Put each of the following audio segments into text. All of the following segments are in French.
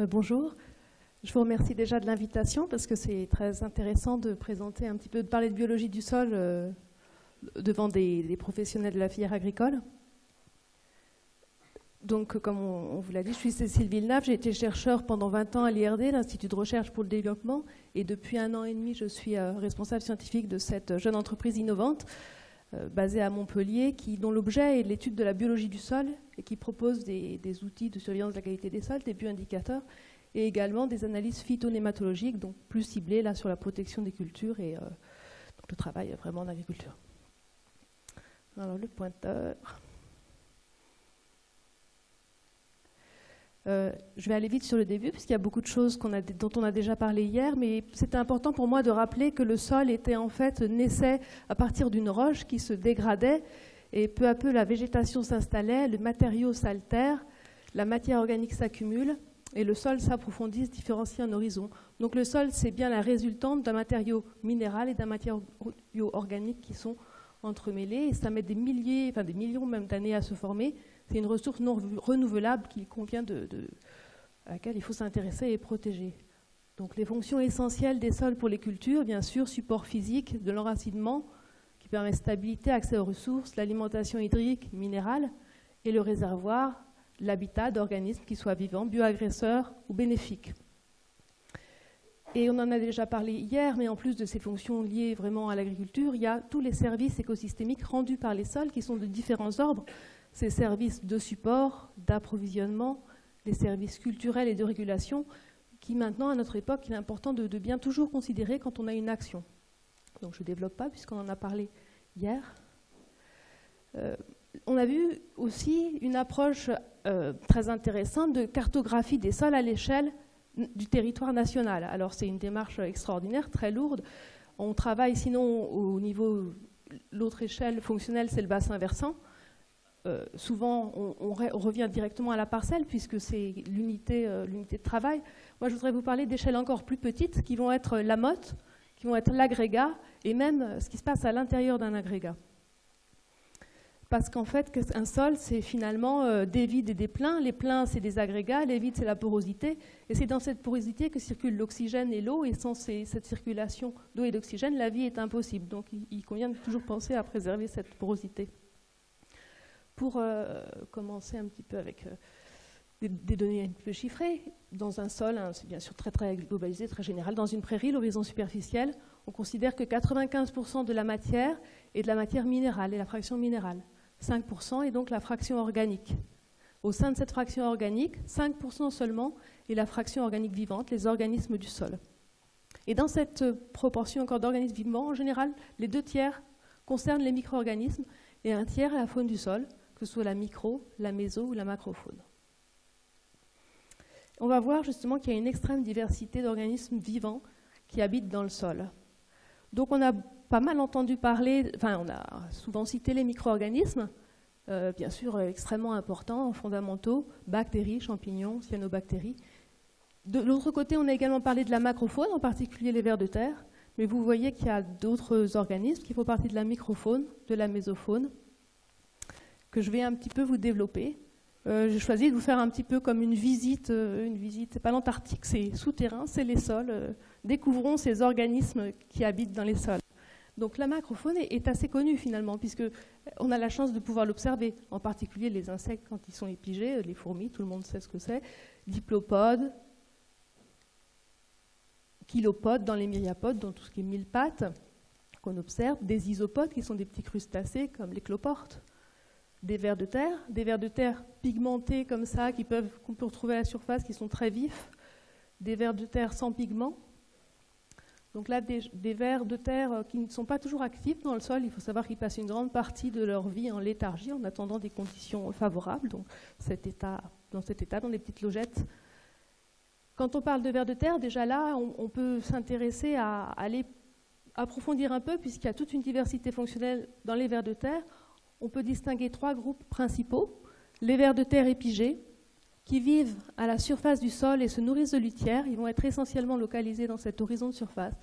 Bonjour. Je vous remercie déjà de l'invitation parce que c'est très intéressant de présenter un petit peu, de parler de biologie du sol devant des professionnels de la filière agricole. Donc, comme on vous l'a dit, je suis Cécile Villeneuve, j'ai été chercheure pendant 20 ans à l'IRD, l'Institut de recherche pour le développement, et depuis 1 an et demi, je suis responsable scientifique de cette jeune entreprise innovante basée à Montpellier, dont l'objet est l'étude de la biologie du sol et qui propose des outils de surveillance de la qualité des sols, des bioindicateurs, et également des analyses phytonématologiques, donc plus ciblées là, sur la protection des cultures et donc le travail vraiment en agriculture. Alors le pointeur. Je vais aller vite sur le début, puisqu'il y a beaucoup de choses dont on a déjà parlé hier, mais c'était important pour moi de rappeler que le sol naissait à partir d'une roche qui se dégradait, et peu à peu la végétation s'installait, le matériau s'altère, la matière organique s'accumule, et le sol s'approfondit, se différencie en horizon. Donc le sol, c'est bien la résultante d'un matériau minéral et d'un matériau organique qui sont entremêlés, et ça met des millions même d'années à se former. C'est une ressource non renouvelable qu'il convient à laquelle il faut s'intéresser et protéger. Donc les fonctions essentielles des sols pour les cultures, bien sûr, support physique, de l'enracinement, qui permet stabilité, accès aux ressources, l'alimentation hydrique, minérale, et le réservoir, l'habitat d'organismes qui soient vivants, bioagresseurs ou bénéfiques. Et on en a déjà parlé hier, mais en plus de ces fonctions liées vraiment à l'agriculture, il y a tous les services écosystémiques rendus par les sols qui sont de différents ordres. Ces services de support, d'approvisionnement, les services culturels et de régulation, qui maintenant, à notre époque, il est important de bien toujours considérer quand on a une action. Donc je ne développe pas, puisqu'on en a parlé hier. On a vu aussi une approche très intéressante de cartographie des sols à l'échelle du territoire national. Alors c'est une démarche extraordinaire, très lourde. On travaille sinon au niveau, l'autre échelle fonctionnelle, c'est le bassin versant. Souvent, on revient directement à la parcelle puisque c'est l'unité de travail. Moi, je voudrais vous parler d'échelles encore plus petites qui vont être la motte, qui vont être l'agrégat et même ce qui se passe à l'intérieur d'un agrégat. Parce qu'en fait, un sol, c'est finalement des vides et des pleins. Les pleins, c'est des agrégats, les vides, c'est la porosité. Et c'est dans cette porosité que circulent l'oxygène et l'eau. Et sans cette circulation d'eau et d'oxygène, la vie est impossible. Donc, il convient de toujours penser à préserver cette porosité. Pour commencer un petit peu avec des données un peu chiffrées, dans un sol, c'est bien sûr très globalisé, très général, dans une prairie, l'horizon superficiel, on considère que 95% de la matière est de la matière minérale et la fraction minérale. 5% est donc la fraction organique. Au sein de cette fraction organique, 5% seulement est la fraction organique vivante, les organismes du sol. Et dans cette proportion encore d'organismes vivants, en général, les 2/3 concernent les micro-organismes et 1/3 la faune du sol, que ce soit la micro, la méso ou la macrofaune. On va voir justement qu'il y a une extrême diversité d'organismes vivants qui habitent dans le sol. Donc on a pas mal entendu parler, on a souvent cité les micro-organismes, bien sûr extrêmement importants, fondamentaux, bactéries, champignons, cyanobactéries. De l'autre côté, on a également parlé de la macrofaune, en particulier les vers de terre, mais vous voyez qu'il y a d'autres organismes qui font partie de la microfaune, de la mésofaune, que je vais un petit peu vous développer. J'ai choisi de vous faire un petit peu comme une visite, c'est pas l'Antarctique, c'est souterrain, c'est les sols. Découvrons ces organismes qui habitent dans les sols. Donc la macrofaune est assez connue finalement, puisqu'on a la chance de pouvoir l'observer, en particulier les insectes quand ils sont épigés, les fourmis, tout le monde sait ce que c'est, diplopodes, chilopodes dans les myriapodes, dans tout ce qui est mille pattes, qu'on observe, des isopodes qui sont des petits crustacés comme les cloportes, des vers de terre pigmentés comme ça, qu'on peut retrouver à la surface, qui sont très vifs, des vers de terre sans pigments. Donc là, des vers de terre qui ne sont pas toujours actifs dans le sol. Il faut savoir qu'ils passent une grande partie de leur vie en léthargie en attendant des conditions favorables. Donc dans cet état, dans des petites logettes. Quand on parle de vers de terre, déjà là, on peut s'intéresser à aller approfondir un peu, puisqu'il y a toute une diversité fonctionnelle dans les vers de terre. On peut distinguer 3 groupes principaux. Les vers de terre épigés, qui vivent à la surface du sol et se nourrissent de litière. Ils vont être essentiellement localisés dans cet horizon de surface.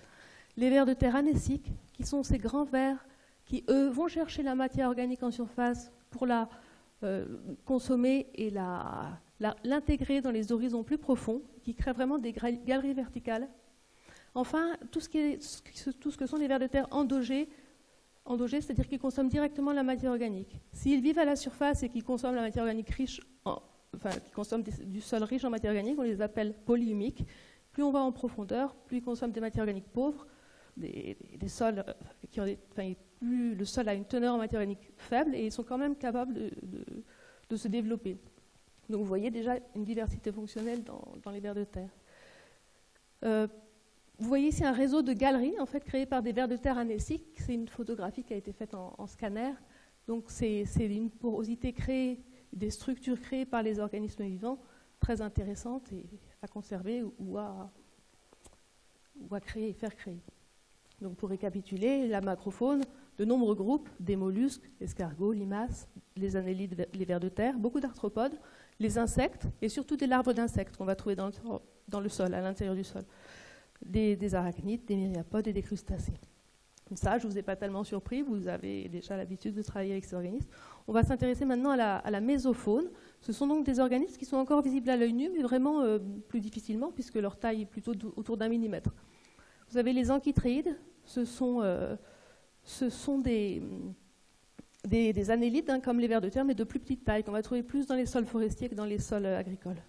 Les vers de terre anéciques, qui sont ces grands vers qui, eux, vont chercher la matière organique en surface pour la consommer et la l'intégrer dans les horizons plus profonds, qui crée vraiment des galeries verticales. Enfin, tout ce que sont les vers de terre endogés, c'est-à-dire qu'ils consomment directement la matière organique. S'ils vivent à la surface et qu'ils consomment la matière organique riche, qui consomment du sol riche en matière organique, on les appelle polyhumiques. Plus on va en profondeur, plus ils consomment des matières organiques pauvres, des sols qui ont plus le sol a une teneur en matière organique faible et ils sont quand même capables de se développer. Donc vous voyez déjà une diversité fonctionnelle dans les vers de terre. Vous voyez ici un réseau de galeries en fait, créé par des vers de terre anéciques. C'est une photographie qui a été faite en scanner. Donc c'est une porosité créée, des structures créées par les organismes vivants, très intéressantes et à conserver ou à créer, faire créer. Donc pour récapituler, la macrofaune, de nombreux groupes, des mollusques, escargots, limaces, les annélides, les vers de terre, beaucoup d'arthropodes, les insectes et surtout des larves d'insectes qu'on va trouver dans le sol, à l'intérieur du sol. Des arachnides, des myriapodes et des crustacés. Ça, je ne vous ai pas tellement surpris, vous avez déjà l'habitude de travailler avec ces organismes. On va s'intéresser maintenant à la mésofaune. Ce sont donc des organismes qui sont encore visibles à l'œil nu, mais vraiment plus difficilement, puisque leur taille est plutôt autour d'1 millimètre. Vous avez les ankhytréides, ce sont des annélides, comme les vers de terre, mais de plus petite taille, qu'on va trouver plus dans les sols forestiers que dans les sols agricoles.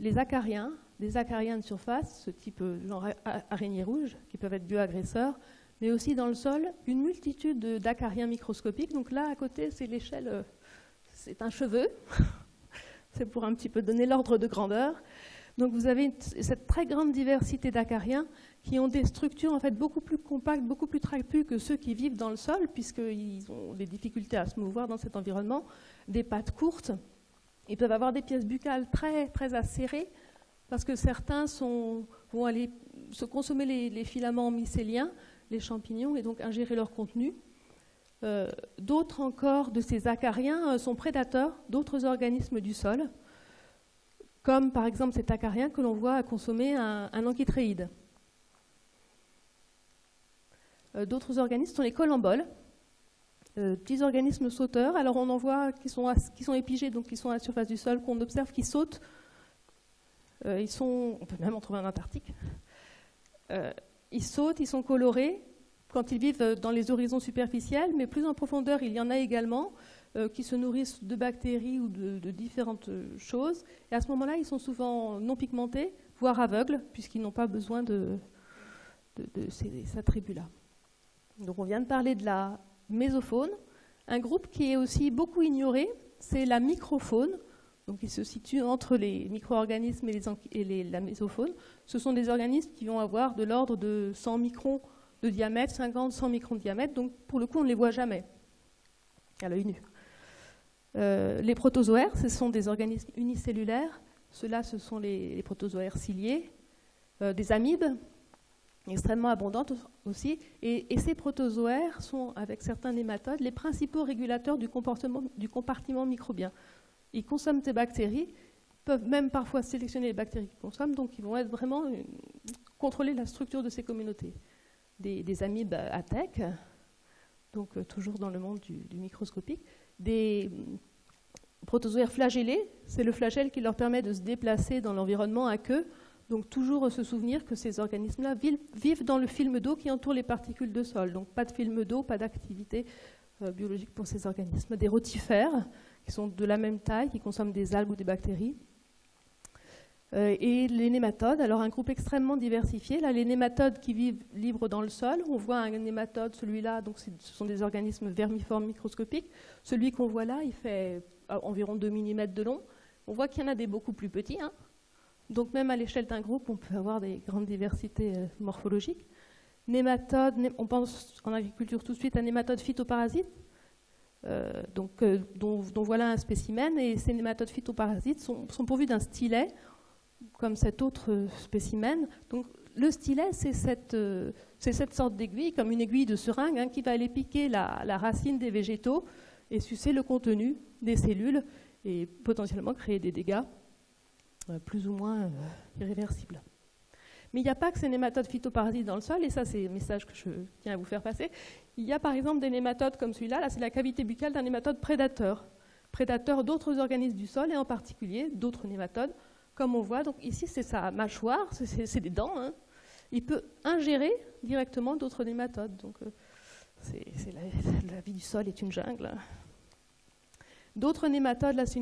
Les acariens, des acariens de surface, ce type genre araignées rouges, qui peuvent être bioagresseurs, mais aussi dans le sol, une multitude d'acariens microscopiques. Donc là, à côté, c'est l'échelle, c'est un cheveu. C'est pour un petit peu donner l'ordre de grandeur. Donc vous avez cette très grande diversité d'acariens qui ont des structures en fait beaucoup plus compactes, beaucoup plus trapues que ceux qui vivent dans le sol, puisqu'ils ont des difficultés à se mouvoir dans cet environnement, des pattes courtes. Ils peuvent avoir des pièces buccales très, très acérées, parce que certains vont aller se consommer les filaments mycéliens, les champignons, et donc ingérer leur contenu. D'autres encore de ces acariens sont prédateurs d'autres organismes du sol, comme par exemple cet acarien que l'on voit consommer un ankhytréide. D'autres organismes sont les colamboles, petits organismes sauteurs. Alors on en voit qui sont épigés, donc qui sont à la surface du sol, qu'on observe qui sautent. On peut même en trouver en Antarctique. Ils sautent, ils sont colorés quand ils vivent dans les horizons superficiels, mais plus en profondeur, il y en a également qui se nourrissent de bactéries ou de différentes choses. Et à ce moment-là, ils sont souvent non pigmentés, voire aveugles, puisqu'ils n'ont pas besoin de ces attributs-là. Donc on vient de parler de la mésofaune. Un groupe qui est aussi beaucoup ignoré, c'est la microfaune. Donc il se situe entre les micro-organismes et la mésofaune. Ce sont des organismes qui vont avoir de l'ordre de 100 microns de diamètre, 50-100 microns de diamètre. Donc pour le coup, on ne les voit jamais à l'œil nu. Les protozoaires, ce sont des organismes unicellulaires. Ceux-là, ce sont les protozoaires ciliés, des amibes, extrêmement abondantes aussi. Et ces protozoaires sont, avec certains nématodes, les principaux régulateurs du compartiment microbien. Ils consomment ces bactéries, peuvent même parfois sélectionner les bactéries qu'ils consomment, donc ils vont être vraiment contrôler la structure de ces communautés. Des amibes à tech, donc toujours dans le monde du microscopique, des protozoaires flagellés, c'est le flagelle qui leur permet de se déplacer dans l'environnement à queue, donc toujours se souvenir que ces organismes-là vivent dans le film d'eau qui entoure les particules de sol, donc pas de film d'eau, pas d'activité biologique pour ces organismes. Des rotifères, qui sont de la même taille, qui consomment des algues ou des bactéries. Et les nématodes, alors un groupe extrêmement diversifié. Là, les nématodes qui vivent libres dans le sol, on voit un nématode, celui-là, donc ce sont des organismes vermiformes microscopiques. Celui qu'on voit là, il fait environ 2 mm de long. On voit qu'il y en a des beaucoup plus petits. Hein. Donc même à l'échelle d'un groupe, on peut avoir des grandes diversités morphologiques. Nématodes, on pense en agriculture tout de suite à nématodes phytoparasites. Dont voilà un spécimen, et ces nématodes phytoparasites sont pourvus d'un stylet, comme cet autre spécimen. Donc le stylet, c'est cette sorte d'aiguille, comme une aiguille de seringue, hein, qui va aller piquer la racine des végétaux et sucer le contenu des cellules et potentiellement créer des dégâts plus ou moins irréversibles. Mais il n'y a pas que ces nématodes phytoparasites dans le sol, et ça c'est le message que je tiens à vous faire passer. Il y a par exemple des nématodes comme celui-là, là c'est la cavité buccale d'un nématode prédateur. prédateur d'autres organismes du sol et en particulier d'autres nématodes. Comme on voit, donc ici c'est sa mâchoire, c'est des dents. Hein. Il peut ingérer directement d'autres nématodes. Donc la vie du sol est une jungle. D'autres nématodes, là c'est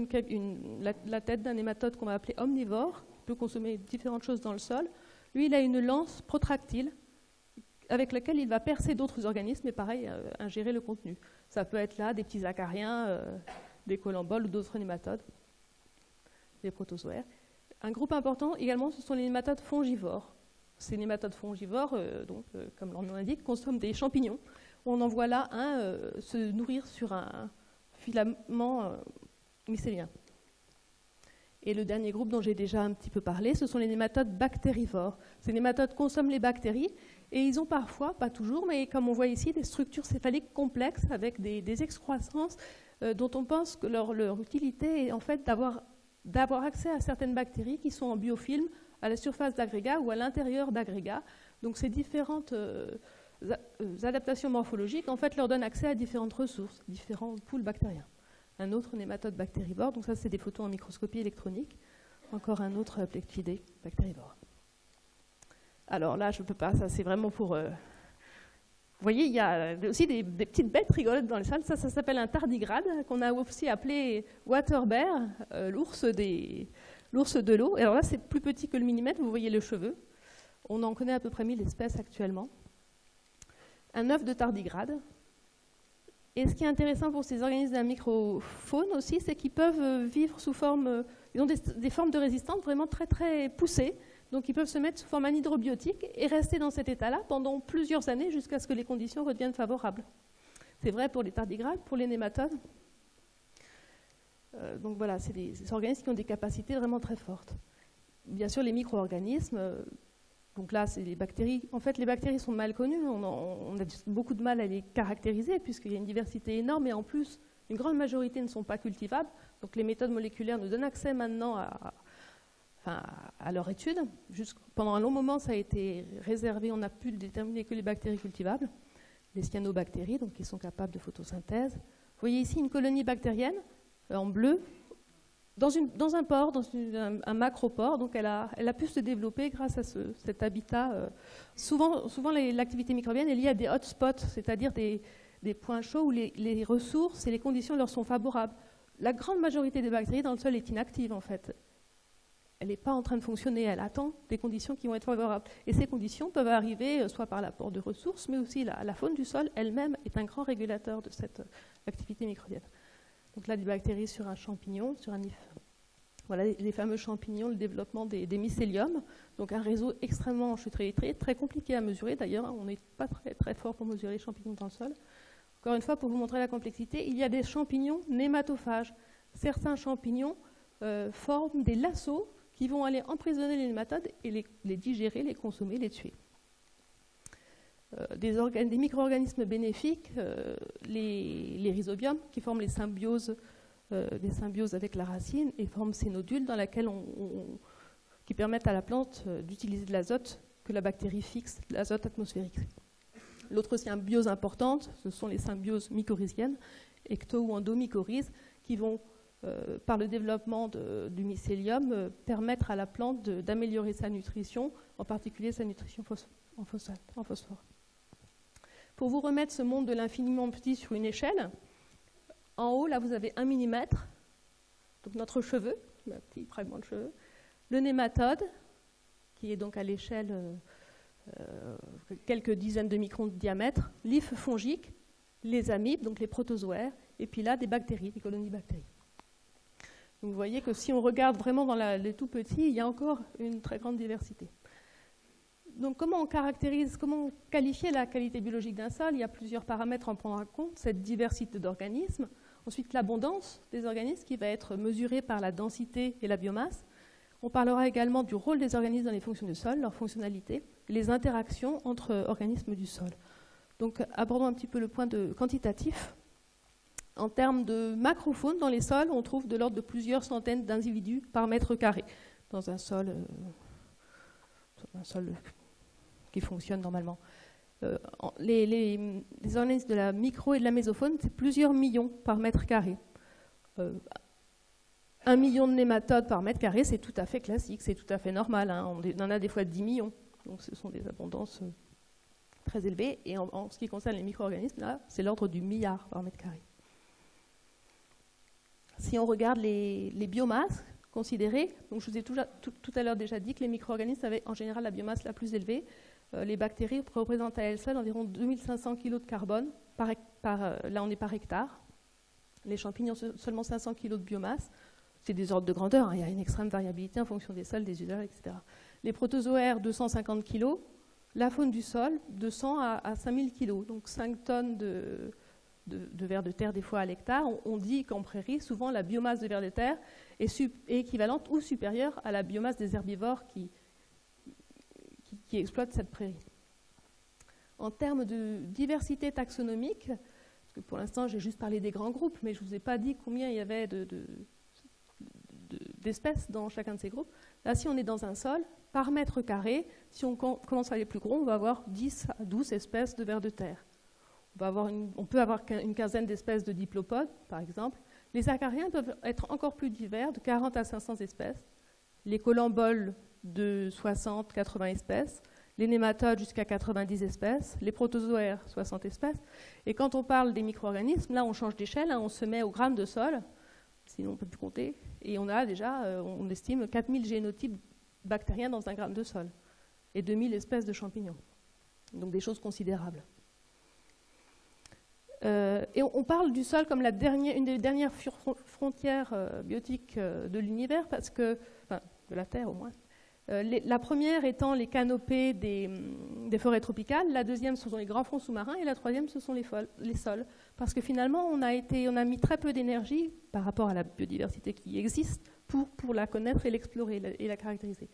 la tête d'un nématode qu'on va appeler omnivore, qui peut consommer différentes choses dans le sol. Lui, il a une lance protractile avec laquelle il va percer d'autres organismes et pareil, ingérer le contenu. Ça peut être là des petits acariens, des colamboles ou d'autres nématodes, des protozoaires. Un groupe important également, ce sont les nématodes fongivores. Ces nématodes fongivores, comme leur nom l'indique, consomment des champignons. On en voit là un se nourrir sur un filament mycélien. Et le dernier groupe dont j'ai déjà un petit peu parlé, ce sont les nématodes bactérivores. Ces nématodes consomment les bactéries et ils ont parfois, pas toujours, mais comme on voit ici, des structures céphaliques complexes avec des excroissances dont on pense que leur utilité est en fait d'avoir accès à certaines bactéries qui sont en biofilm à la surface d'agrégats ou à l'intérieur d'agrégats. Donc ces différentes adaptations morphologiques en fait leur donnent accès à différentes ressources, différents pools bactériens. Un autre nématode bactérivore, donc ça c'est des photos en microscopie électronique. Encore un autre Plectridés bactérivore. Alors là, je ne peux pas, ça c'est vraiment pour... Vous voyez, il y a aussi des petites bêtes rigolotes dans les salles. Ça s'appelle un tardigrade, qu'on a aussi appelé water bear, l'ours de l'eau. Alors là, c'est plus petit que le millimètre, vous voyez les cheveux. On en connaît à peu près 1000 espèces actuellement. Un œuf de tardigrade. Et ce qui est intéressant pour ces organismes de la microfaune aussi, c'est qu'ils peuvent vivre sous forme... ils ont des formes de résistance vraiment très très poussées. Donc ils peuvent se mettre sous forme anhydrobiotique et rester dans cet état-là pendant plusieurs années jusqu'à ce que les conditions redeviennent favorables. C'est vrai pour les tardigrades, pour les nématodes. Donc voilà, c'est des organismes qui ont des capacités vraiment très fortes. Bien sûr, les micro-organismes, donc là, c'est les bactéries. En fait, les bactéries sont mal connues. On a beaucoup de mal à les caractériser puisqu'il y a une diversité énorme et en plus, une grande majorité ne sont pas cultivables. Donc les méthodes moléculaires nous donnent accès maintenant à leur étude. Pendant un long moment, ça a été réservé. On n'a pu déterminer que les bactéries cultivables, les cyanobactéries, donc qui sont capables de photosynthèse. Vous voyez ici une colonie bactérienne en bleu dans un pore, un macropore. Donc elle a pu se développer grâce à cet habitat. Souvent l'activité microbienne est liée à des hotspots, c'est-à-dire des points chauds où les ressources et les conditions leur sont favorables. La grande majorité des bactéries dans le sol est inactive en fait. Elle n'est pas en train de fonctionner, elle attend des conditions qui vont être favorables. Et ces conditions peuvent arriver soit par l'apport de ressources, mais aussi la faune du sol elle-même est un grand régulateur de cette activité microbienne. Donc là, des bactéries sur un champignon, sur un if. Voilà les fameux champignons, le développement des mycéliums. Donc un réseau extrêmement enchevêtré, très compliqué à mesurer d'ailleurs. On n'est pas très, très fort pour mesurer les champignons dans le sol. Encore une fois, pour vous montrer la complexité, il y a des champignons nématophages. Certains champignons forment des lassos qui vont aller emprisonner les nématodes et les digérer, les consommer, les tuer. Des micro-organismes bénéfiques, les rhizobiums, qui forment des symbioses avec la racine et forment ces nodules dans lesquels qui permettent à la plante d'utiliser de l'azote que la bactérie fixe, l'azote atmosphérique. L'autre symbiose importante, ce sont les symbioses mycorhiziennes, ecto- ou endomycorhizes, qui vont par le développement du mycélium, permettre à la plante d'améliorer sa nutrition, en particulier sa nutrition en phosphore. Pour vous remettre ce monde de l'infiniment petit sur une échelle, en haut, là, vous avez 1 mm, donc notre cheveu, un petit fragment de cheveu, le nématode, qui est donc à l'échelle quelques dizaines de microns de diamètre, l'hyphe fongique, les amibes, donc les protozoaires, et puis là, des bactéries, des colonies bactéries. Donc vous voyez que si on regarde vraiment dans les tout petits, il y a encore une très grande diversité. Donc comment qualifier la qualité biologique d'un sol? Il y a plusieurs paramètres à en prendre en compte, cette diversité d'organismes. Ensuite, l'abondance des organismes qui va être mesurée par la densité et la biomasse. On parlera également du rôle des organismes dans les fonctions du sol, leur fonctionnalité, les interactions entre organismes du sol. Donc abordons un petit peu le point quantitatif. En termes de macrofaune, dans les sols, on trouve de l'ordre de plusieurs centaines d'individus par mètre carré dans un sol qui fonctionne normalement. Les organismes de la micro et de la mésofaune, c'est plusieurs millions par mètre carré. 1 million de nématodes par mètre carré, c'est tout à fait classique, c'est tout à fait normal. Hein. On en a des fois 10 millions. Donc ce sont des abondances très élevées. Et en ce qui concerne les micro-organismes, là, c'est l'ordre du milliard par mètre carré. Si on regarde les biomasses considérées, donc je vous ai tout à l'heure déjà dit que les micro-organismes avaient en général la biomasse la plus élevée. Les bactéries représentent à elles seules environ 2500 kg de carbone, là on est par hectare. Les champignons, seulement 500 kg de biomasse. C'est des ordres de grandeur, hein. Il y a une extrême variabilité en fonction des sols, des usages, etc. Les protozoaires, 250 kg. La faune du sol, de 100 à 5000 kg. Donc 5 tonnes de vers de terre des fois à l'hectare. On dit qu'en prairie, souvent la biomasse de vers de terre est équivalente ou supérieure à la biomasse des herbivores qui exploitent cette prairie. En termes de diversité taxonomique, parce que pour l'instant j'ai juste parlé des grands groupes, mais je ne vous ai pas dit combien il y avait d'espèces dans chacun de ces groupes. Là, si on est dans un sol, par mètre carré, si on commence à aller plus gros, on va avoir 10 à 12 espèces de vers de terre. On peut avoir une quinzaine d'espèces de diplopodes, par exemple. Les acariens peuvent être encore plus divers, de 40 à 500 espèces. Les colamboles, de 60-80 espèces. Les nématodes, jusqu'à 90 espèces. Les protozoaires, 60 espèces. Et quand on parle des micro-organismes, là, on change d'échelle, hein, on se met au gramme de sol, sinon on ne peut plus compter. Et on a déjà, on estime 4000 génotypes bactériens dans un gramme de sol. Et 2000 espèces de champignons. Donc des choses considérables. Et on parle du sol comme une des dernières frontières biotiques de l'univers, enfin de la Terre au moins. La première étant les canopées des forêts tropicales, la deuxième ce sont les grands fonds sous-marins et la troisième ce sont les sols. Parce que finalement on a mis très peu d'énergie par rapport à la biodiversité qui existe pour la connaître et l'explorer et la caractériser.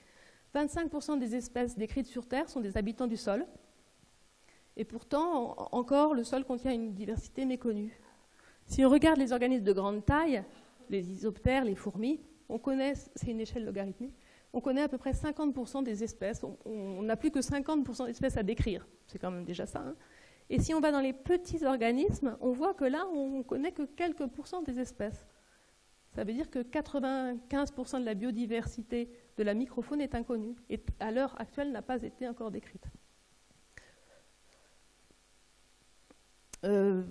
25% des espèces décrites sur Terre sont des habitants du sol. Et pourtant, encore, le sol contient une diversité méconnue. Si on regarde les organismes de grande taille, les isoptères, les fourmis, on connaît, c'est une échelle logarithmique, on connaît à peu près 50% des espèces. On n'a plus que 50% d'espèces à décrire. C'est quand même déjà ça. Hein. Et si on va dans les petits organismes, on voit que là, on ne connaît que quelques pourcents des espèces. Ça veut dire que 95% de la biodiversité de la microfaune est inconnue et à l'heure actuelle n'a pas été encore décrite.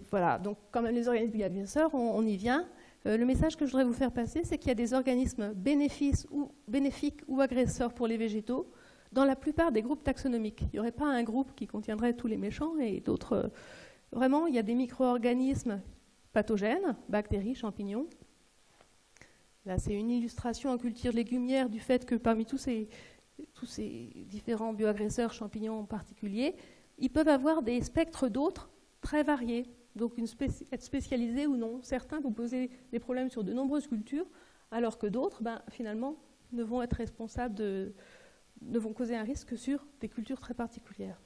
Voilà, donc quand même les organismes bienfaiseurs, on y vient. Le message que je voudrais vous faire passer, c'est qu'il y a des organismes bénéfiques ou agresseurs pour les végétaux dans la plupart des groupes taxonomiques. Il n'y aurait pas un groupe qui contiendrait tous les méchants et d'autres. Vraiment, il y a des micro-organismes pathogènes, bactéries, champignons. Là, c'est une illustration en culture légumière du fait que parmi tous ces différents bioagresseurs, champignons en particulier, ils peuvent avoir des spectres d'autres très variés, donc être spécialisés ou non. Certains vont poser des problèmes sur de nombreuses cultures, alors que d'autres, finalement, ne vont être responsables ne vont causer un risque sur des cultures très particulières.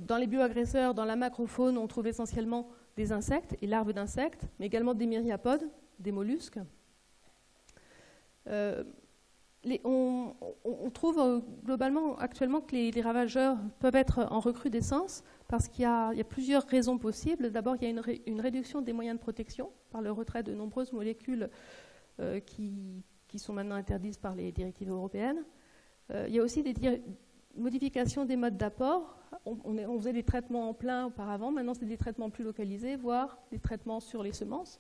Dans les bioagresseurs, dans la macrofaune, on trouve essentiellement des insectes et larves d'insectes, mais également des myriapodes, des mollusques. On trouve globalement actuellement que les ravageurs peuvent être en recrudescence parce qu'il y a plusieurs raisons possibles. D'abord, il y a une réduction des moyens de protection par le retrait de nombreuses molécules qui sont maintenant interdites par les directives européennes. Il y a aussi des modifications des modes d'apport. On faisait des traitements en plein auparavant, maintenant c'est des traitements plus localisés, voire des traitements sur les semences.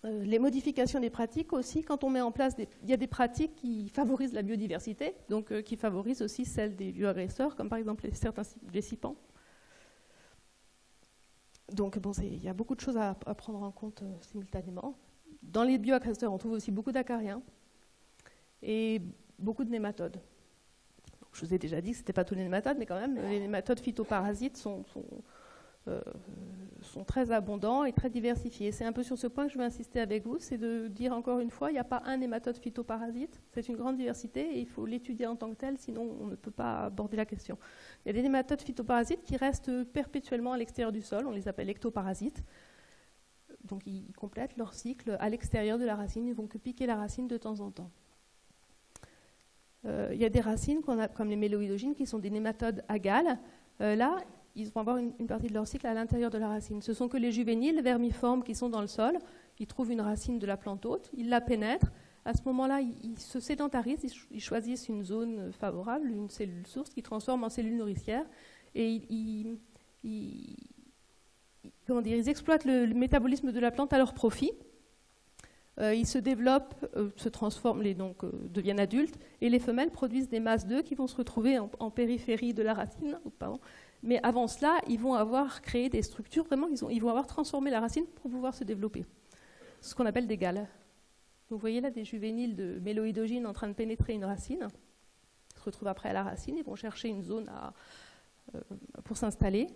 Les modifications des pratiques aussi, quand on met en place il y a des pratiques qui favorisent la biodiversité, donc qui favorisent aussi celle des bioagresseurs, comme par exemple certains récipients. Donc il y a beaucoup de choses à prendre en compte simultanément. Dans les bioagresseurs, on trouve aussi beaucoup d'acariens et beaucoup de nématodes. Donc, je vous ai déjà dit que ce n'étaient pas tous les nématodes, mais quand même, les nématodes phytoparasites sont très abondants et très diversifiés. C'est un peu sur ce point que je veux insister avec vous, c'est de dire encore une fois, il n'y a pas un nématode phytoparasite, c'est une grande diversité et il faut l'étudier en tant que tel, sinon on ne peut pas aborder la question. Il y a des nématodes phytoparasites qui restent perpétuellement à l'extérieur du sol, on les appelle ectoparasites. Donc ils complètent leur cycle à l'extérieur de la racine, ils ne vont que piquer la racine de temps en temps. Il y a des racines comme les méloïdogines qui sont des nématodes agales. Là, ils vont avoir une partie de leur cycle à l'intérieur de la racine. Ce sont que les juvéniles vermiformes qui sont dans le sol. Ils trouvent une racine de la plante hôte, ils la pénètrent. À ce moment-là, ils se sédentarisent, ils choisissent une zone favorable, une cellule source qui transforme en cellule nourricière. Et ils exploitent le métabolisme de la plante à leur profit. Ils se développent, se transforment, deviennent adultes, et les femelles produisent des masses d'œufs qui vont se retrouver en périphérie de la racine. Mais avant cela, ils vont avoir créé des structures, vraiment, ils vont avoir transformé la racine pour pouvoir se développer. Ce qu'on appelle des galles. Donc vous voyez là des juvéniles de méloïdogynes en train de pénétrer une racine. Ils se retrouvent après à la racine, ils vont chercher une zone pour s'installer.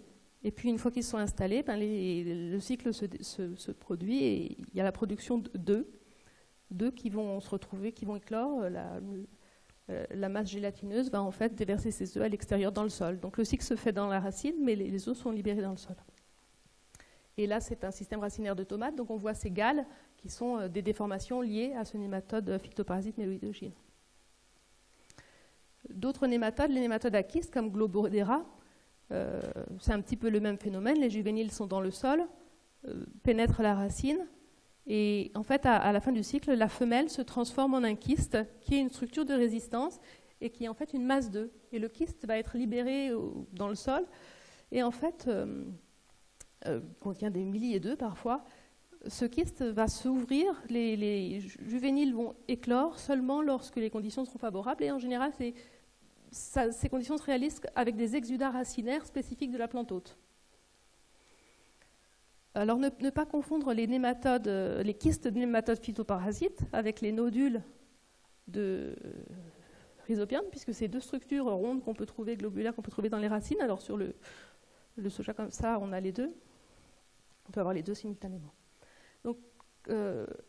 Et puis une fois qu'ils sont installés, le cycle se produit et il y a la production d'œufs qui vont se retrouver, qui vont éclore. La masse gélatineuse va en fait déverser ses œufs à l'extérieur dans le sol. Donc le cycle se fait dans la racine, mais les œufs sont libérés dans le sol. Et là, c'est un système racinaire de tomates. Donc on voit ces galles qui sont des déformations liées à ce nématode phytoparasite méloïdogyne. D'autres nématodes, les nématodes à kystes comme Globodera, c'est un petit peu le même phénomène. Les juvéniles sont dans le sol, pénètrent la racine, et en fait, à la fin du cycle, la femelle se transforme en un kyste qui est une structure de résistance et qui est en fait une masse d'œufs. Et le kyste va être libéré dans le sol, et en fait, contient des milliers d'œufs parfois. Ce kyste va s'ouvrir, les juvéniles vont éclore seulement lorsque les conditions seront favorables, et en général, ces conditions se réalisent avec des exudats racinaires spécifiques de la plante hôte. Alors ne pas confondre les nématodes, les kystes de nématodes phytoparasites avec les nodules de Rhizobium, puisque c'est deux structures rondes qu'on peut trouver, globulaires, qu'on peut trouver dans les racines. Alors sur le soja comme ça, on a les deux. On peut avoir les deux simultanément. Donc,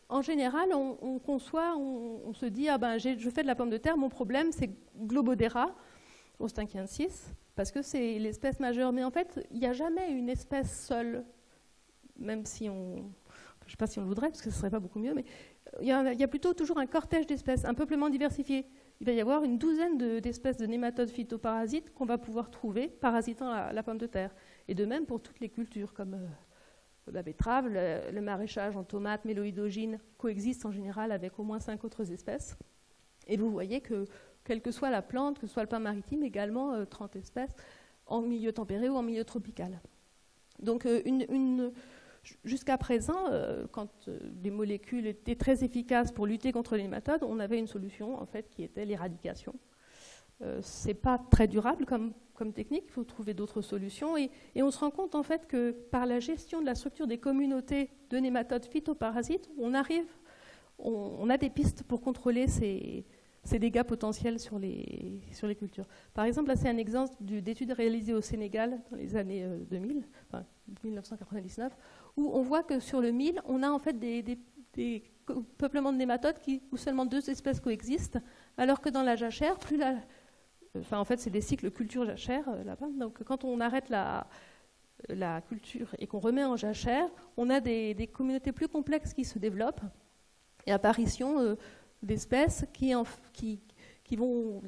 en général, on conçoit, on se dit, je fais de la pomme de terre, mon problème c'est Globodera, Osteinkiensis, parce que c'est l'espèce majeure. Mais en fait, il n'y a jamais une espèce seule, même si je ne sais pas si on le voudrait, parce que ce ne serait pas beaucoup mieux, mais il y a plutôt toujours un cortège d'espèces, un peuplement diversifié. Il va y avoir une douzaine d'espèces de nématodes phytoparasites qu'on va pouvoir trouver parasitant la pomme de terre. Et de même pour toutes les cultures, comme la betterave, le maraîchage en tomates, méloïdogynes, coexistent en général avec au moins 5 autres espèces. Et vous voyez que, quelle que soit la plante, que ce soit le pain maritime, également 30 espèces en milieu tempéré ou en milieu tropical. Donc jusqu'à présent, quand les molécules étaient très efficaces pour lutter contre les nématodes, on avait une solution en fait, qui était l'éradication. Ce n'est pas très durable comme technique, il faut trouver d'autres solutions. Et on se rend compte en fait que par la gestion de la structure des communautés de nématodes phytoparasites, on a des pistes pour contrôler ces dégâts potentiels sur les cultures. Par exemple, là c'est un exemple d'études réalisées au Sénégal dans les années 2000, enfin 1999, où on voit que sur le mil, on a en fait des peuplements de nématodes où seulement 2 espèces coexistent, alors que dans la jachère, en fait, c'est des cycles culture-jachère là-bas. Donc, quand on arrête la culture et qu'on remet en jachère, on a des communautés plus complexes qui se développent et apparition d'espèces qui vont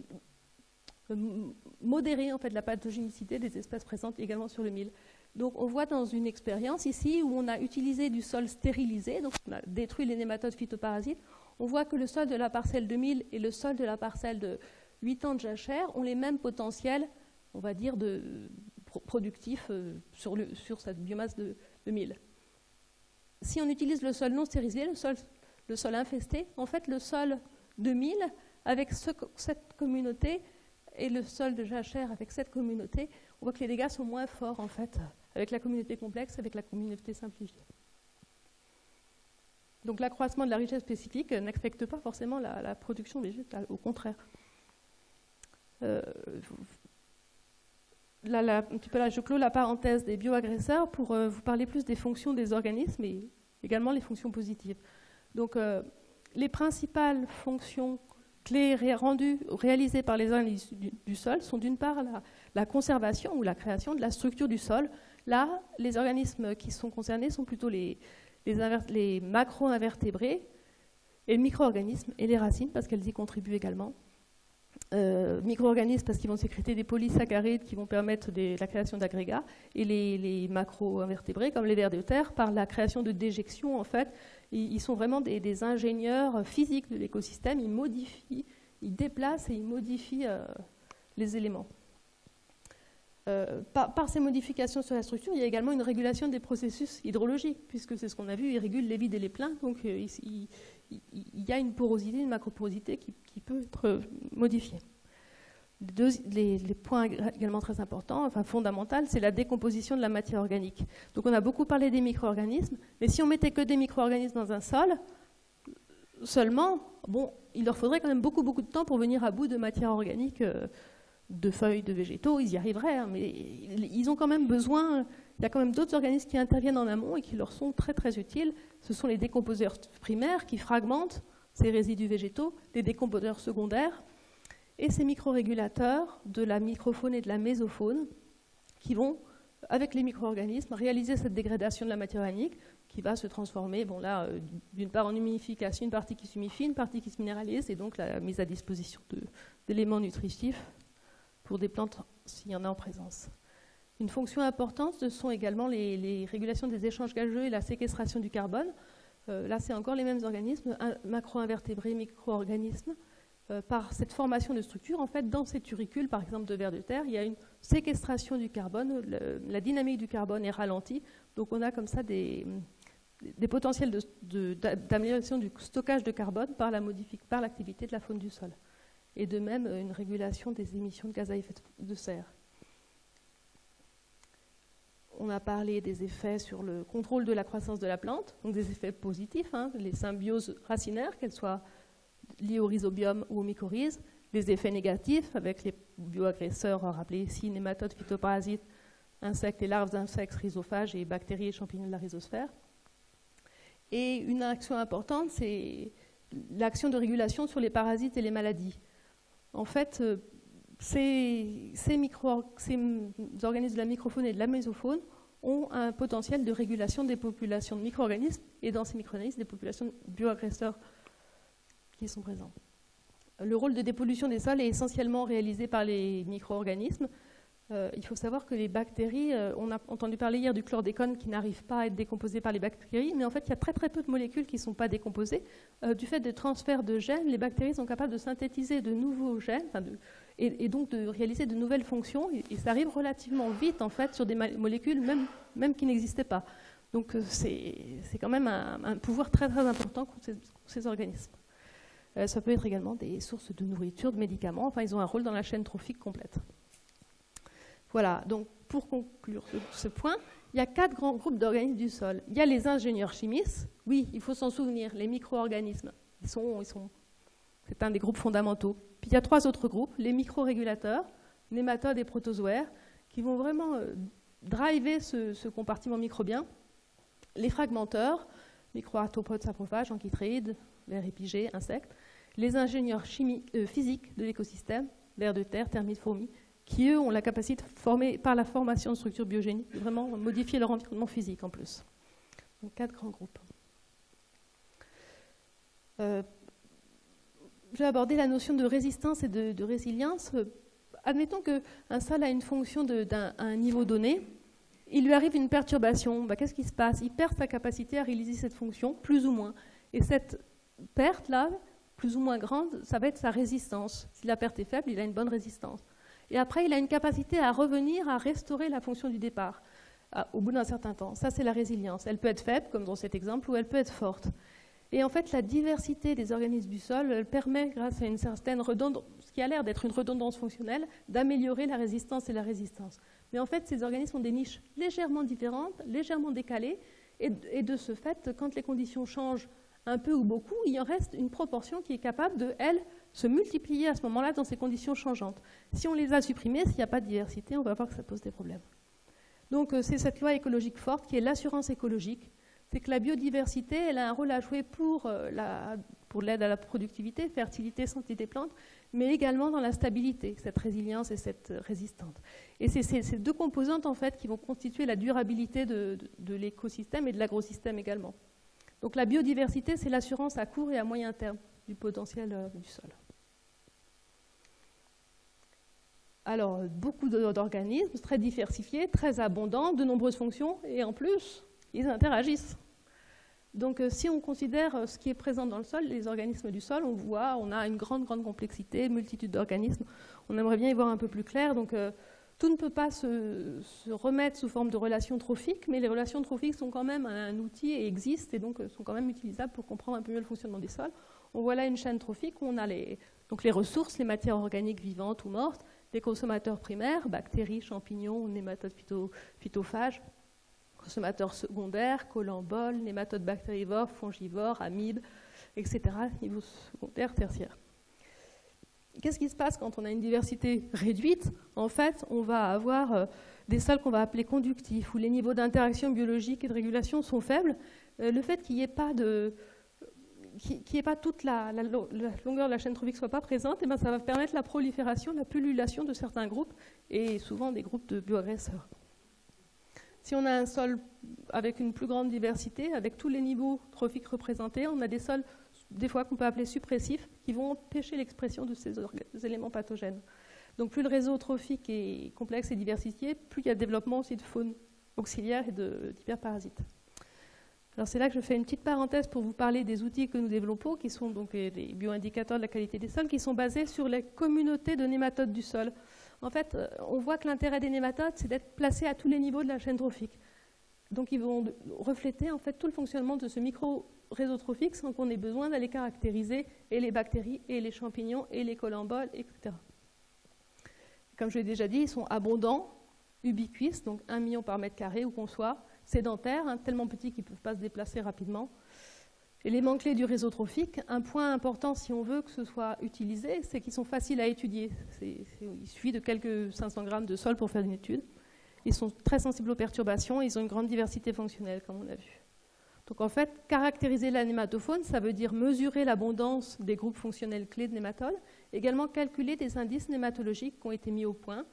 modérer en fait, la pathogénicité des espèces présentes également sur le mil. Donc, on voit dans une expérience ici où on a utilisé du sol stérilisé, donc on a détruit les nématodes phytoparasites. On voit que le sol de la parcelle de mil et le sol de la parcelle de 8 ans de jachère ont les mêmes potentiels, on va dire, productifs sur cette biomasse de mil. Si on utilise le sol non stérilisé, le sol infesté, en fait, le sol de mil, avec cette communauté, et le sol de jachère avec cette communauté, on voit que les dégâts sont moins forts, en fait, avec la communauté complexe, avec la communauté simplifiée. Donc l'accroissement de la richesse spécifique n'affecte pas forcément la production végétale, au contraire. Je clôt la parenthèse des bioagresseurs pour vous parler plus des fonctions des organismes et également les fonctions positives. Donc les principales fonctions clés réalisées par les organismes du sol sont d'une part la conservation ou la création de la structure du sol. Là, les organismes qui sont concernés sont plutôt les macro-invertébrés et les micro-organismes et les racines parce qu'elles y contribuent également. Micro-organismes parce qu'ils vont sécréter des polysaccharides qui vont permettre la création d'agrégats, et les macro-invertébrés comme les vers de terre par la création de déjections. En fait, ils sont vraiment des ingénieurs physiques de l'écosystème. Ils modifient, ils déplacent et ils modifient les éléments. Par ces modifications sur la structure, il y a également une régulation des processus hydrologiques, puisque c'est ce qu'on a vu, ils régulent les vides et les pleins, donc il y a une porosité, une macroporosité qui peut être modifiée. Les points également très importants, enfin fondamentaux, c'est la décomposition de la matière organique. Donc on a beaucoup parlé des micro-organismes, mais si on mettait que des micro-organismes dans un sol, seulement, bon, il leur faudrait quand même beaucoup de temps pour venir à bout de matière organique, de feuilles, de végétaux, ils y arriveraient, hein, mais ils ont quand même besoin, il y a quand même d'autres organismes qui interviennent en amont et qui leur sont très utiles. Ce sont les décomposeurs primaires qui fragmentent ces résidus végétaux, les décomposeurs secondaires, et ces microrégulateurs de la microfaune et de la mésofaune qui vont, avec les micro-organismes, réaliser cette dégradation de la matière organique qui va se transformer, bon là, d'une part en humidification, une partie qui s'humifie, une partie qui se minéralise, et donc la mise à disposition d'éléments nutritifs pour des plantes s'il y en a en présence. Une fonction importante, ce sont également les régulations des échanges gazeux et la séquestration du carbone. Là, c'est encore les mêmes organismes, macro-invertébrés, micro-organismes. Par cette formation de structure, en fait, dans ces turricules, par exemple de vers de terre, il y a une séquestration du carbone, la dynamique du carbone est ralentie, donc on a comme ça des potentiels d'amélioration du stockage de carbone par l'activité de la faune du sol. Et de même, une régulation des émissions de gaz à effet de serre. On a parlé des effets sur le contrôle de la croissance de la plante, donc des effets positifs, hein, les symbioses racinaires, qu'elles soient liées au rhizobium ou aux mycorhizes, les effets négatifs avec les bioagresseurs, rappelez ici, nématodes, phytoparasites, insectes et larves d'insectes, rhizophages et bactéries et champignons de la rhizosphère. Et une action importante, c'est l'action de régulation sur les parasites et les maladies. En fait, ces organismes de la microfaune et de la mésofaune ont un potentiel de régulation des populations de micro-organismes et dans ces micro-organismes, des populations de bioagresseurs qui sont présents. Le rôle de dépollution des sols est essentiellement réalisé par les micro-organismes. Il faut savoir que les bactéries, on a entendu parler hier du chlordécone qui n'arrive pas à être décomposé par les bactéries, mais en fait il y a très peu de molécules qui ne sont pas décomposées. Du fait des transferts de gènes, les bactéries sont capables de synthétiser de nouveaux gènes et donc de réaliser de nouvelles fonctions, et ça arrive relativement vite en fait sur des molécules même qui n'existaient pas. Donc c'est quand même un pouvoir très important contre ces organismes. Ça peut être également des sources de nourriture, de médicaments, enfin ils ont un rôle dans la chaîne trophique complète. Voilà, donc pour conclure ce point, il y a 4 grands groupes d'organismes du sol. Il y a les ingénieurs chimistes, oui, il faut s'en souvenir, les micro-organismes, c'est un des groupes fondamentaux. Puis il y a 3 autres groupes, les micro-régulateurs, nématodes et protozoaires, qui vont vraiment driver ce compartiment microbien. Les fragmenteurs, micro-arthropodes, saprophages, amphitrhéides, vers épigées, insectes. Les ingénieurs physiques de l'écosystème, vers de terre, termites, fourmis, qui, eux, ont la capacité de former, par la formation de structures biogéniques, de vraiment modifier leur environnement physique en plus. Donc 4 grands groupes. Je vais aborder la notion de résistance et de résilience. Admettons qu'un sol a une fonction à un niveau donné, il lui arrive une perturbation. Qu'est-ce qui se passe? Il perd sa capacité à réaliser cette fonction, plus ou moins. Et cette perte-là, plus ou moins grande, ça va être sa résistance. Si la perte est faible, il a une bonne résistance. Et après, il a une capacité à revenir, à restaurer la fonction du départ au bout d'un certain temps. Ça, c'est la résilience. Elle peut être faible, comme dans cet exemple, ou elle peut être forte. Et en fait, la diversité des organismes du sol elle permet, grâce à une certaine redondance, ce qui a l'air d'être une redondance fonctionnelle, d'améliorer la résistance et la résistance. Mais en fait, ces organismes ont des niches légèrement différentes, légèrement décalées, et de ce fait, quand les conditions changent un peu ou beaucoup, il en reste une proportion qui est capable de, elle, se multiplier à ce moment-là dans ces conditions changeantes. Si on les a supprimées, s'il n'y a pas de diversité, on va voir que ça pose des problèmes. Donc c'est cette loi écologique forte qui est l'assurance écologique. C'est que la biodiversité, elle a un rôle à jouer pour l'aide à la productivité, fertilité, santé des plantes, mais également dans la stabilité, cette résilience et cette résistance. Et c'est ces 2 composantes en fait qui vont constituer la durabilité de l'écosystème et de l'agrosystème également. Donc la biodiversité, c'est l'assurance à court et à moyen terme du potentiel du sol. Alors, beaucoup d'organismes, très diversifiés, très abondants, de nombreuses fonctions, et en plus, ils interagissent. Donc, si on considère ce qui est présent dans le sol, les organismes du sol, on a une grande complexité, une multitude d'organismes. On aimerait bien y voir un peu plus clair. Donc, tout ne peut pas se remettre sous forme de relations trophiques, mais les relations trophiques sont quand même un outil et existent, et donc sont quand même utilisables pour comprendre un peu mieux le fonctionnement des sols. On voit là une chaîne trophique où on a les ressources, les matières organiques vivantes ou mortes, des consommateurs primaires, bactéries, champignons, nématodes phytophages, consommateurs secondaires, colamboles, nématodes bactérivores, fongivores, amibes, etc., niveau secondaire, tertiaire. Qu'est-ce qui se passe quand on a une diversité réduite? En fait, on va avoir des sols qu'on va appeler conductifs, où les niveaux d'interaction biologique et de régulation sont faibles. Le fait qu'il n'y ait pas toute la longueur de la chaîne trophique soit pas présente, et bien ça va permettre la prolifération, la pullulation de certains groupes, et souvent des groupes de bioagresseurs. Si on a un sol avec une plus grande diversité, avec tous les niveaux trophiques représentés, on a des sols, des fois qu'on peut appeler suppressifs, qui vont empêcher l'expression de ces éléments pathogènes. Donc plus le réseau trophique est complexe et diversifié, plus il y a développement aussi de faune auxiliaire et d'hyperparasites. Alors c'est là que je fais une petite parenthèse pour vous parler des outils que nous développons, qui sont donc les bioindicateurs de la qualité des sols, qui sont basés sur les communautés de nématodes du sol. En fait, on voit que l'intérêt des nématodes, c'est d'être placés à tous les niveaux de la chaîne trophique. Donc ils vont refléter en fait tout le fonctionnement de ce micro-réseau trophique sans qu'on ait besoin d'aller caractériser et les bactéries, et les champignons, et les colamboles, etc. Comme je l'ai déjà dit, ils sont abondants, ubiquistes, donc 1 million par mètre carré où qu'on soit, sédentaires, tellement petits qu'ils ne peuvent pas se déplacer rapidement. Élément clé du réseau trophique, un point important si on veut que ce soit utilisé, c'est qu'ils sont faciles à étudier. Il suffit de quelques 500 grammes de sol pour faire une étude. Ils sont très sensibles aux perturbations, ils ont une grande diversité fonctionnelle, comme on a vu. Donc en fait, caractériser la nématofaune, ça veut dire mesurer l'abondance des groupes fonctionnels clés de nématodes, également calculer des indices nématologiques qui ont été mis au point,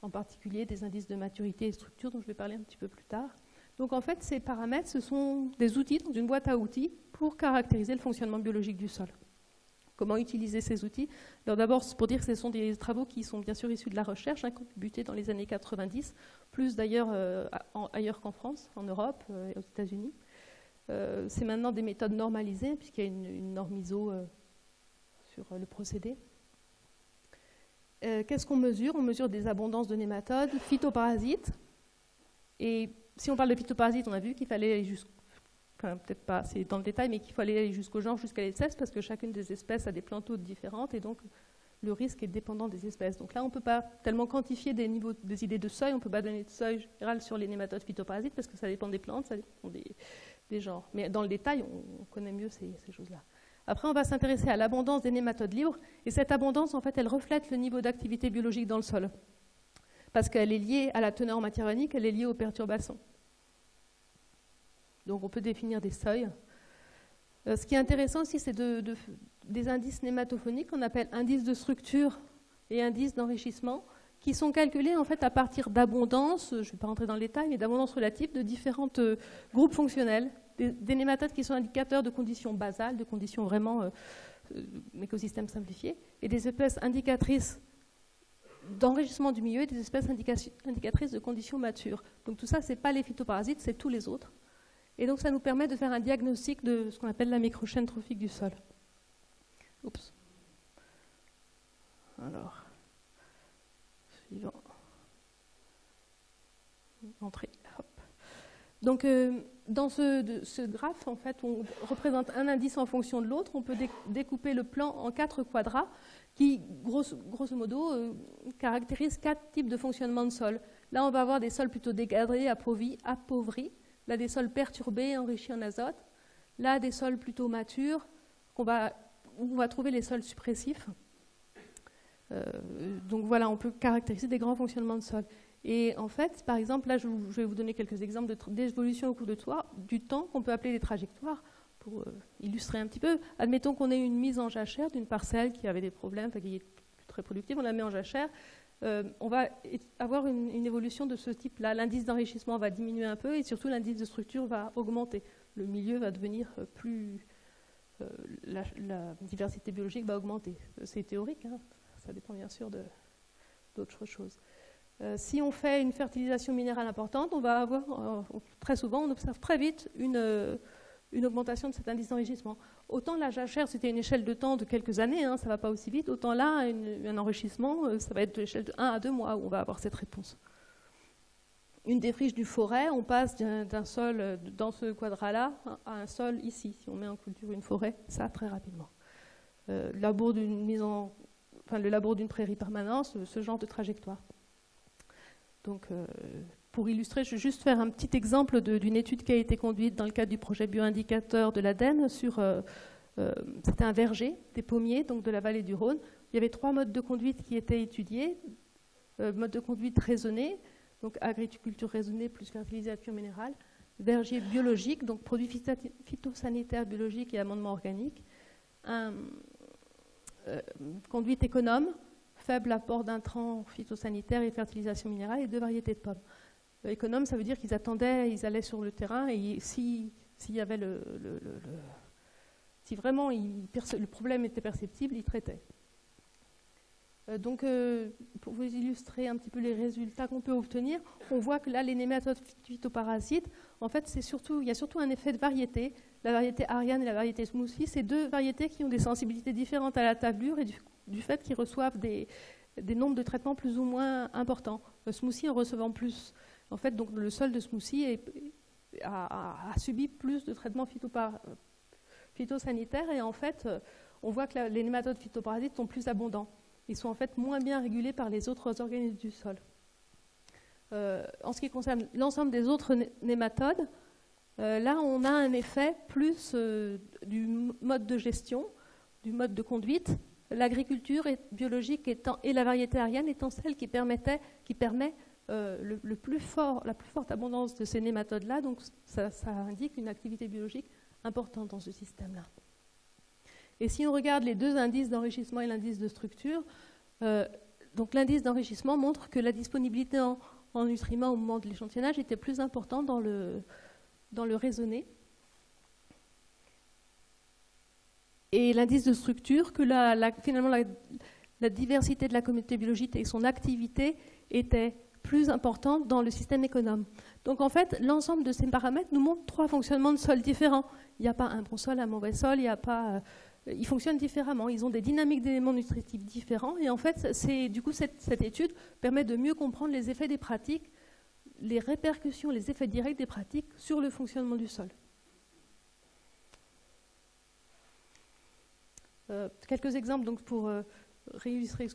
en particulier des indices de maturité et structure, dont je vais parler un petit peu plus tard. Donc en fait, ces paramètres, ce sont des outils dans une boîte à outils pour caractériser le fonctionnement biologique du sol. Comment utiliser ces outils? Alors d'abord, pour dire que ce sont des travaux qui sont bien sûr issus de la recherche, qui ont débuté dans les années 90, plus d'ailleurs ailleurs qu'en France, en Europe et aux États-Unis. C'est maintenant des méthodes normalisées, puisqu'il y a une norme ISO sur le procédé. Qu'est-ce qu'on mesure? On mesure des abondances de nématodes, phytoparasites. Et si on parle de phytoparasites, on a vu qu'il fallait aller peut-être pas assez dans le détail, mais qu'il fallait aller jusqu'au genre, jusqu'à l'espèce, parce que chacune des espèces a des plantodes différentes, et donc le risque est dépendant des espèces. Donc là, on ne peut pas tellement quantifier des idées de seuil, on ne peut pas donner de seuil général sur les nématodes phytoparasites, parce que ça dépend des plantes, ça dépend des genres. Mais dans le détail, on connaît mieux ces choses-là. Après, on va s'intéresser à l'abondance des nématodes libres, et cette abondance, en fait, elle reflète le niveau d'activité biologique dans le sol, parce qu'elle est liée à la teneur en matière organique, elle est liée aux perturbations. Donc on peut définir des seuils. Ce qui est intéressant aussi, c'est des indices nématophoniques qu'on appelle indices de structure et indices d'enrichissement, qui sont calculés en fait à partir d'abondance, je ne vais pas rentrer dans le détail, mais d'abondance relative de différents groupes fonctionnels, des nématodes qui sont indicateurs de conditions basales, de conditions vraiment écosystèmes simplifiés, et des espèces indicatrices d'enrichissement du milieu et des espèces indicatrices de conditions matures. Donc tout ça, ce n'est pas les phytoparasites, c'est tous les autres. Et donc ça nous permet de faire un diagnostic de ce qu'on appelle la microchaîne trophique du sol. Oups. Alors, suivant. Entrée. Hop. Donc dans ce graphe, en fait, on représente un indice en fonction de l'autre. On peut découper le plan en 4 quadrats qui, grosso modo, caractérisent 4 types de fonctionnement de sol. Là, on va avoir des sols plutôt dégradés, appauvris. Là, des sols perturbés, enrichis en azote. Là, des sols plutôt matures, où on va trouver les sols suppressifs. Donc voilà, on peut caractériser des grands fonctionnements de sol. Et en fait, par exemple, là, je vais vous donner quelques exemples d'évolution au cours du temps qu'on peut appeler des trajectoires, pour illustrer un petit peu. Admettons qu'on ait une mise en jachère d'une parcelle qui avait des problèmes, qui est très productive, on la met en jachère. On va avoir une évolution de ce type-là. L'indice d'enrichissement va diminuer un peu et surtout l'indice de structure va augmenter. Le milieu va devenir plus... la diversité biologique va augmenter. C'est théorique, hein. Ça dépend bien sûr d'autres choses. Si on fait une fertilisation minérale importante, on va avoir, très souvent, on observe très vite une augmentation de cet indice d'enrichissement. Autant la jachère, c'était une échelle de temps de quelques années, hein, ça ne va pas aussi vite, autant là, un enrichissement, ça va être de l'échelle de 1 à 2 mois où on va avoir cette réponse. Une défriche du forêt, on passe d'un sol dans ce quadrat-là à un sol ici. Si on met en culture une forêt, ça très rapidement. Le labour d'une prairie permanente, ce genre de trajectoire. Donc, pour illustrer, je vais juste faire un petit exemple d'une étude qui a été conduite dans le cadre du projet bioindicateur de l'ADEME sur, c'était un verger, des pommiers, donc de la vallée du Rhône. Il y avait 3 modes de conduite qui étaient étudiés. Mode de conduite raisonné, donc agriculture raisonnée plus fertilisation minérale, verger biologique, donc produits phytosanitaires biologiques et amendements organiques, conduite économe, faible apport d'intrants phytosanitaires et fertilisation minérale, et 2 variétés de pommes. Économe, ça veut dire qu'ils attendaient, ils allaient sur le terrain, et s'il y avait si vraiment le problème était perceptible, ils traitaient. Donc, pour vous illustrer un petit peu les résultats qu'on peut obtenir, on voit que là, les nématodes phytoparasites, en fait, il y a surtout un effet de variété. La variété Ariane et la variété Smoothie, c'est 2 variétés qui ont des sensibilités différentes à la tablure et du fait qu'ils reçoivent des nombres de traitements plus ou moins importants. Le Smoothie en recevant plus. En fait, donc, le sol de Smoothie a subi plus de traitements phytosanitaires et en fait, on voit que les nématodes phytoparasites sont plus abondants. Ils sont en fait moins bien régulés par les autres organismes du sol. En ce qui concerne l'ensemble des autres nématodes, là on a un effet plus du mode de gestion, du mode de conduite. L'agriculture biologique et la variété ariane étant celle qui permet la plus forte abondance de ces nématodes-là, donc ça indique une activité biologique importante dans ce système-là. Et si on regarde les 2 indices d'enrichissement et l'indice de structure, donc l'indice d'enrichissement montre que la disponibilité en nutriments au moment de l'échantillonnage était plus importante dans le raisonné. Et l'indice de structure, que finalement la diversité de la communauté biologique et son activité était plus importante dans le système économe. Donc en fait, l'ensemble de ces paramètres nous montrent 3 fonctionnements de sol différents. Il n'y a pas un bon sol, un mauvais sol, ils fonctionnent différemment, ils ont des dynamiques d'éléments nutritifs différents et en fait, du coup, cette étude permet de mieux comprendre les effets des pratiques, les répercussions, les effets directs des pratiques sur le fonctionnement du sol. Quelques exemples donc, pour illustrer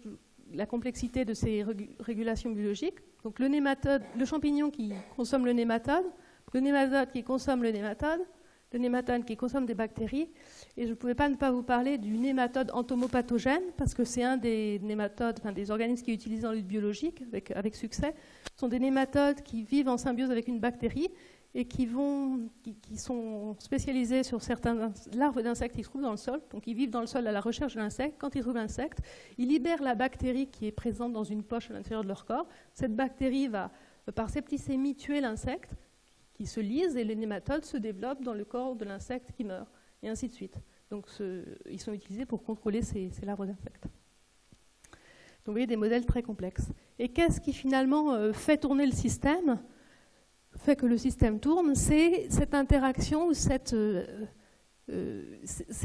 la complexité de ces régulations biologiques. Donc le champignon qui consomme le nématode qui consomme le nématode qui consomme des bactéries. Et je ne pouvais pas ne pas vous parler du nématode entomopathogène, parce que c'est un des nématodes, des organismes qui est utilisé en lutte biologique avec succès. Ce sont des nématodes qui vivent en symbiose avec une bactérie et qui sont spécialisés sur certaines larves d'insectes qui se trouvent dans le sol. Donc ils vivent dans le sol à la recherche de l'insecte. Quand ils trouvent l'insecte, ils libèrent la bactérie qui est présente dans une poche à l'intérieur de leur corps. Cette bactérie va, par septicémie, tuer l'insecte, qui se lise, et les nématodes se développent dans le corps de l'insecte qui meurt, et ainsi de suite. Donc ils sont utilisés pour contrôler ces larves d'insectes. Donc vous voyez des modèles très complexes. Et qu'est-ce qui finalement fait tourner le système, fait que le système tourne? C'est cette interaction, c'est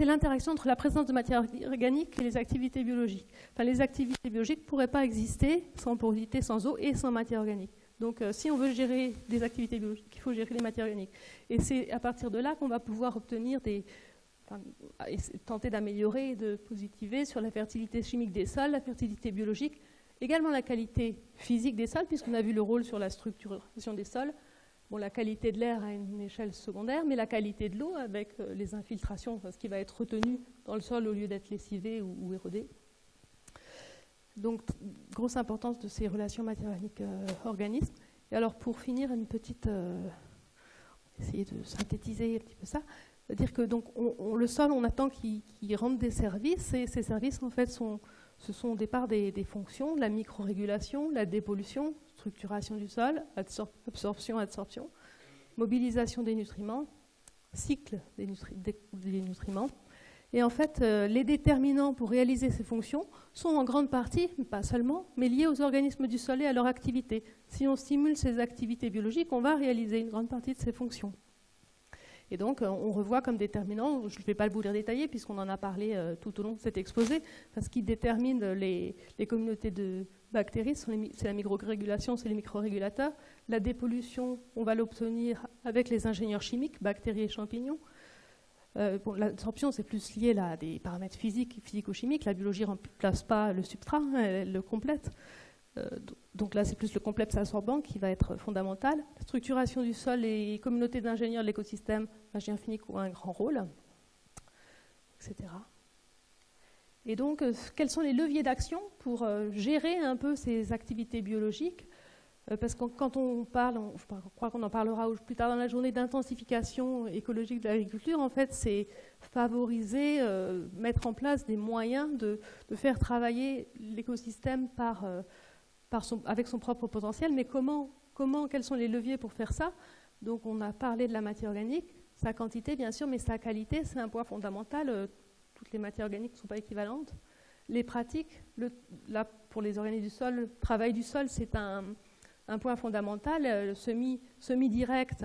l'interaction entre la présence de matière organique et les activités biologiques. Enfin, les activités biologiques ne pourraient pas exister sans porosité, sans eau et sans matière organique. Donc, si on veut gérer des activités biologiques, il faut gérer les matières organiques. Et c'est à partir de là qu'on va pouvoir obtenir tenter d'améliorer et de positiver sur la fertilité chimique des sols, la fertilité biologique, également la qualité physique des sols, puisqu'on a vu le rôle sur la structuration des sols. Bon, la qualité de l'air à une échelle secondaire, mais la qualité de l'eau avec les infiltrations, ce qui va être retenu dans le sol au lieu d'être lessivé ou érodé. Donc, grosse importance de ces relations matière organique-organisme. Et alors, pour finir, une petite... essayer de synthétiser un petit peu ça. C'est-à-dire que donc, le sol, on attend qu'il rende des services, et ces services, en fait, ce sont au départ des fonctions, la micro-régulation, la dépollution, structuration du sol, absorption, adsorption, mobilisation des nutriments, cycle des nutriments, Et en fait, les déterminants pour réaliser ces fonctions sont en grande partie, pas seulement, mais liés aux organismes du sol et à leur activité. Si on stimule ces activités biologiques, on va réaliser une grande partie de ces fonctions. Et donc, on revoit comme déterminant, je ne vais pas vous les détailler puisqu'on en a parlé tout au long de cet exposé, parce qu'il détermine les communautés de bactéries, c'est la microrégulation, c'est les microrégulateurs. La dépollution, on va l'obtenir avec les ingénieurs chimiques, bactéries et champignons. Bon, l'absorption, c'est plus lié à des paramètres physiques, physico-chimiques. La biologie ne remplace pas le substrat, elle le complète. Donc là, c'est plus le complexe absorbant qui va être fondamental. La structuration du sol, les communautés d'ingénieurs de l'écosystème, ingénieurs chimiques ont un grand rôle, etc. Et donc, quels sont les leviers d'action pour gérer un peu ces activités biologiques? Parce que quand on parle, je crois qu'on en parlera plus tard dans la journée, d'intensification écologique de l'agriculture, en fait, c'est favoriser, mettre en place des moyens de faire travailler l'écosystème avec son propre potentiel. Mais quels sont les leviers pour faire ça? Donc, on a parlé de la matière organique, sa quantité, bien sûr, mais sa qualité, c'est un point fondamental. Toutes les matières organiques ne sont pas équivalentes. Les pratiques, là, pour les organismes du sol, le travail du sol, c'est un point fondamental. Le semi-direct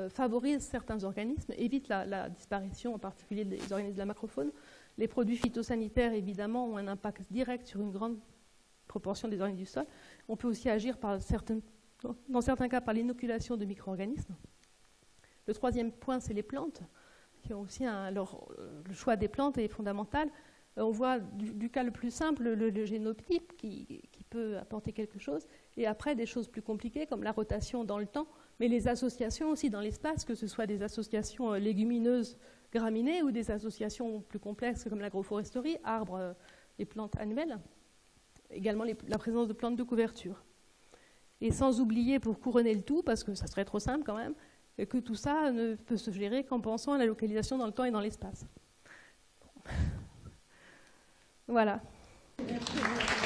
favorise certains organismes, évite la disparition, en particulier des organismes de la macrofaune. Les produits phytosanitaires, évidemment, ont un impact direct sur une grande proportion des organismes du sol. On peut aussi agir dans certains cas par l'inoculation de micro-organismes. Le troisième point, c'est les plantes, qui ont aussi le choix des plantes est fondamental. On voit du cas le plus simple, le génotype qui peut apporter quelque chose, et après des choses plus compliquées comme la rotation dans le temps, mais les associations aussi dans l'espace, que ce soit des associations légumineuses graminées ou des associations plus complexes comme l'agroforesterie, arbres et plantes annuelles, également la présence de plantes de couverture. Et sans oublier, pour couronner le tout, parce que ça serait trop simple quand même, que tout ça ne peut se gérer qu'en pensant à la localisation dans le temps et dans l'espace. Voilà. Merci.